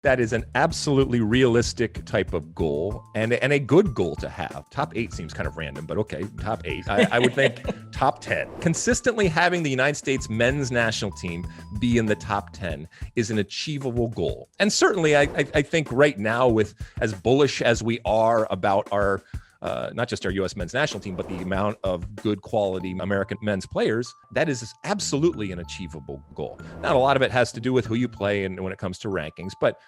That is an absolutely realistic type of goal and a good goal to have. Top 8 seems kind of random, but okay, top 8. I would think top 10. Consistently having the United States men's national team be in the top 10 is an achievable goal. And certainly I think right now, with as bullish as we are about our not just our U.S. men's national team, but the amount of good quality American men's players, that is absolutely an achievable goal. Now, a lot of it has to do with who you play and when it comes to rankings, but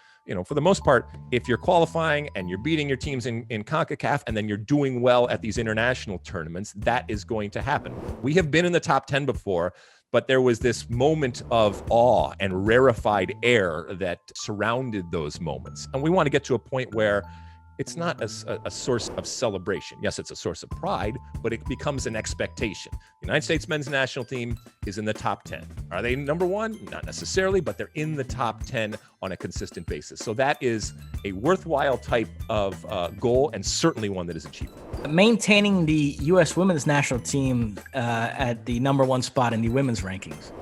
for the most part, if you're qualifying and you're beating your teams in CONCACAF and then you're doing well at these international tournaments, that is going to happen. We have been in the top 10 before, but there was this moment of awe and rarefied air that surrounded those moments. And we want to get to a point where it's not a source of celebration. Yes, it's a source of pride, but it becomes an expectation. The United States men's national team is in the top 10. Are they number 1? Not necessarily, but they're in the top 10 on a consistent basis. So that is a worthwhile type of goal, and certainly one that is achievable. Maintaining the U.S. women's national team at the number 1 spot in the women's rankings.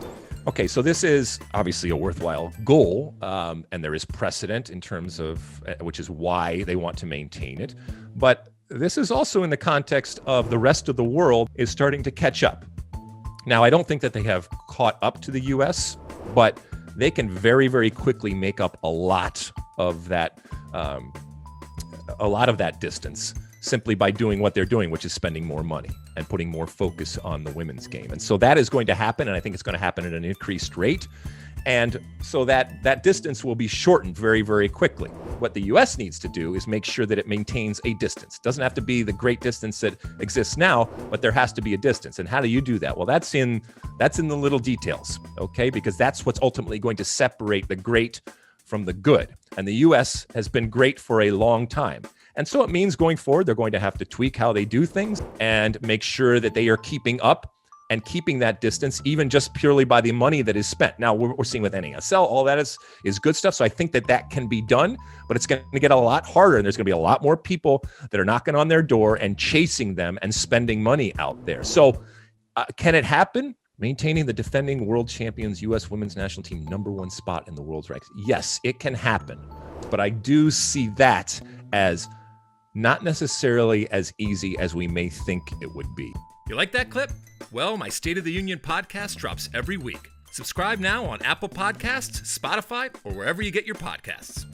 Okay, so this is obviously a worthwhile goal, and there is precedent in terms of, which is why they want to maintain it. But this is also in the context of the rest of the world is starting to catch up. Now, I don't think that they have caught up to the U.S., but they can very, very quickly make up a lot of that distance simply by doing what they're doing, which is spending more money and putting more focus on the women's game. And so that is going to happen, and I think it's going to happen at an increased rate. And so that distance will be shortened very, very quickly. What the U.S. needs to do is make sure that it maintains a distance. It doesn't have to be the great distance that exists now, but there has to be a distance. And how do you do that? Well, that's in the little details, okay? Because that's what's ultimately going to separate the great from the good. And the U.S. has been great for a long time. And so it means going forward, they're going to have to tweak how they do things and make sure that they are keeping up and keeping that distance, even just purely by the money that is spent. Now, we're seeing with NASL, all that is good stuff. So I think that can be done, but it's going to get a lot harder. And there's going to be a lot more people that are knocking on their door and chasing them and spending money out there. So can it happen? Maintaining the defending world champions U.S. women's national team number 1 spot in the world's ranks. Yes, it can happen. But I do see that as not necessarily as easy as we may think it would be. You like that clip? Well, my State of the Union podcast drops every week. Subscribe now on Apple Podcasts, Spotify, or wherever you get your podcasts.